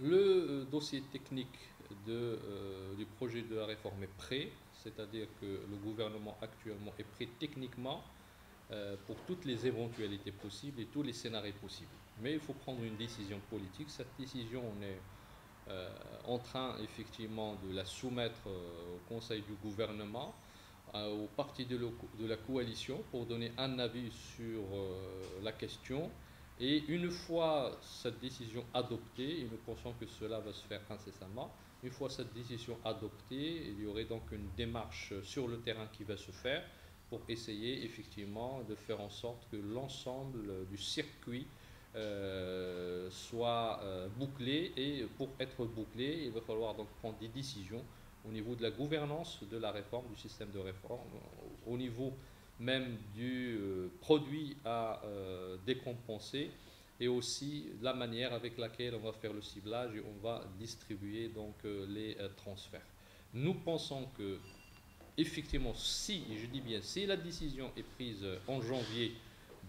Le dossier technique du projet de la réforme est prêt, c'est-à-dire que le gouvernement actuellement est prêt techniquement pour toutes les éventualités possibles et tous les scénarios possibles. Mais il faut prendre une décision politique. Cette décision, on est en train effectivement de la soumettre au Conseil du gouvernement, aux partis de la coalition pour donner un avis sur la question. Et une fois cette décision adoptée, et nous pensons que cela va se faire incessamment, une fois cette décision adoptée, il y aurait donc une démarche sur le terrain qui va se faire pour essayer effectivement de faire en sorte que l'ensemble du circuit soit bouclé. Et pour être bouclé, il va falloir donc prendre des décisions au niveau de la gouvernance de la réforme, du système de réforme, au niveau même du produit à décompenser, et aussi la manière avec laquelle on va faire le ciblage et on va distribuer donc les transferts. Nous pensons que effectivement, si, et je dis bien si, la décision est prise en janvier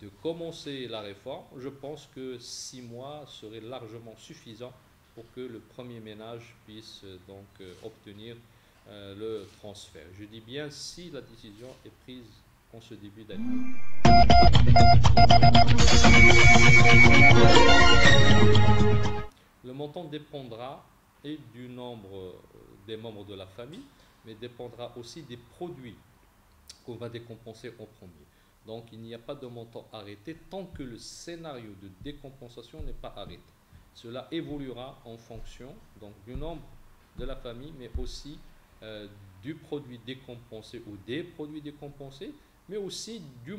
de commencer la réforme, je pense que 6 mois serait largement suffisant pour que le premier ménage puisse donc obtenir le transfert. Je dis bien si la décision est prise en ce début d'année. Le montant dépendra et du nombre des membres de la famille, mais dépendra aussi des produits qu'on va décompenser en premier. Donc il n'y a pas de montant arrêté tant que le scénario de décompensation n'est pas arrêté. Cela évoluera en fonction donc, du nombre de la famille, mais aussi du produit décompensé ou des produits décompensés, mais aussi du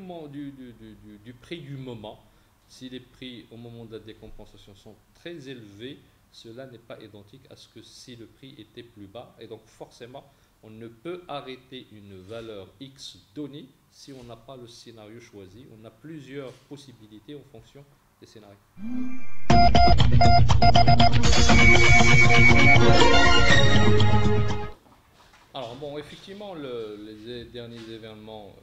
prix du moment. Si les prix au moment de la décompensation sont très élevés, cela n'est pas identique à ce que si le prix était plus bas. Et donc forcément, on ne peut arrêter une valeur X donnée si on n'a pas le scénario choisi. On a plusieurs possibilités en fonction des scénarios. Alors bon, effectivement, les derniers événements,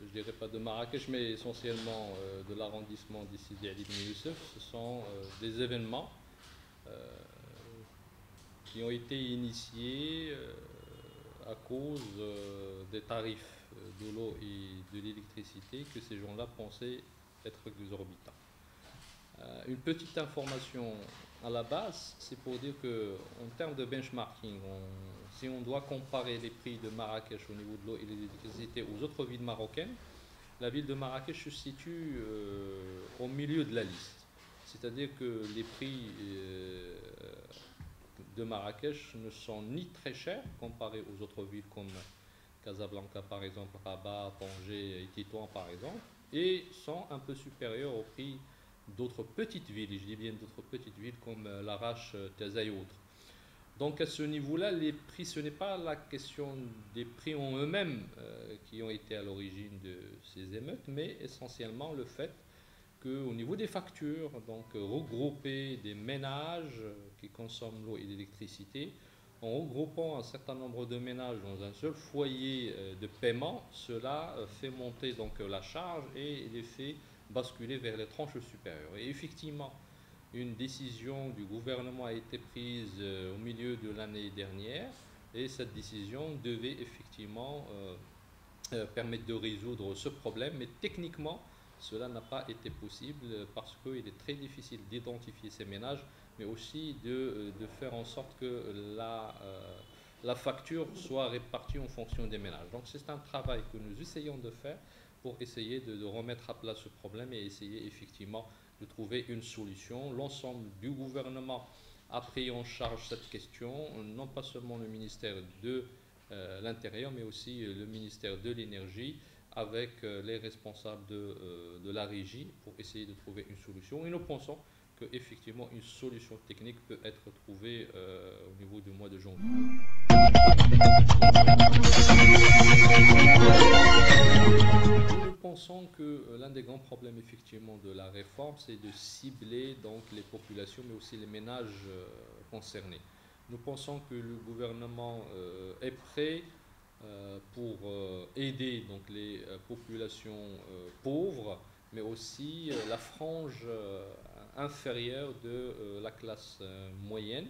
je ne dirais pas de Marrakech, mais essentiellement de l'arrondissement d'ici d'Ali Ibn Youssef, ce sont des événements qui ont été initiés à cause des tarifs de l'eau et de l'électricité que ces gens-là pensaient être exorbitants. Une petite information à la base, c'est pour dire qu'en termes de benchmarking, si on doit comparer les prix de Marrakech au niveau de l'eau et de l'électricité aux autres villes marocaines, la ville de Marrakech se situe au milieu de la liste. C'est-à-dire que les prix de Marrakech ne sont ni très chers comparés aux autres villes comme Casablanca par exemple, Rabat, Tanger et Tétouan par exemple, et sont un peu supérieurs aux prix d'autres petites villes, et je dis bien d'autres petites villes comme Larache, Taza et autres. Donc à ce niveau-là, les prix, ce n'est pas la question des prix en eux-mêmes qui ont été à l'origine de ces émeutes, mais essentiellement le fait qu'au niveau des factures, donc regrouper des ménages qui consomment l'eau et l'électricité, en regroupant un certain nombre de ménages dans un seul foyer de paiement, cela fait monter donc la charge et les fait basculer vers les tranches supérieures. Et effectivement, une décision du gouvernement a été prise au milieu de l'année dernière, et cette décision devait effectivement permettre de résoudre ce problème, mais techniquement, cela n'a pas été possible parce qu'il est très difficile d'identifier ces ménages, mais aussi de faire en sorte que la facture soit répartie en fonction des ménages. Donc c'est un travail que nous essayons de faire pour essayer de remettre à plat ce problème et essayer effectivement de trouver une solution. L'ensemble du gouvernement a pris en charge cette question, non pas seulement le ministère de l'Intérieur, mais aussi le ministère de l'Énergie, avec les responsables de la régie pour essayer de trouver une solution. Et nous pensons qu'effectivement une solution technique peut être trouvée au niveau du mois de janvier. Nous pensons que l'un des grands problèmes effectivement de la réforme, c'est de cibler donc les populations, mais aussi les ménages concernés. Nous pensons que le gouvernement est prêt pour aider donc, les populations pauvres, mais aussi la frange inférieure de la classe moyenne.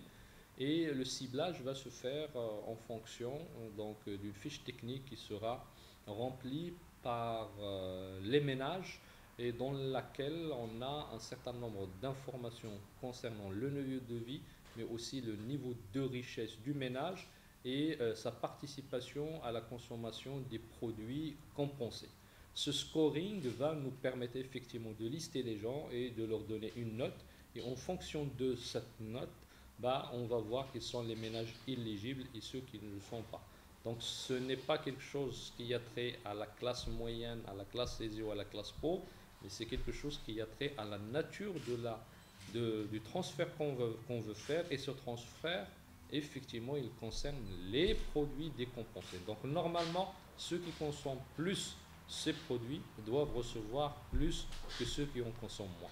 Et le ciblage va se faire en fonction donc d'une fiche technique qui sera remplie par les ménages et dans laquelle on a un certain nombre d'informations concernant le niveau de vie, mais aussi le niveau de richesse du ménage et sa participation à la consommation des produits compensés. Ce scoring va nous permettre effectivement de lister les gens et de leur donner une note. Et en fonction de cette note, on va voir quels sont les ménages éligibles et ceux qui ne le sont pas. Donc ce n'est pas quelque chose qui a trait à la classe moyenne, à la classe aisée ou à la classe pauvre, mais c'est quelque chose qui a trait à la nature du transfert qu'on veut faire. Et ce transfert, effectivement, il concerne les produits décompensés. Donc normalement, ceux qui consomment plus ces produits doivent recevoir plus que ceux qui en consomment moins.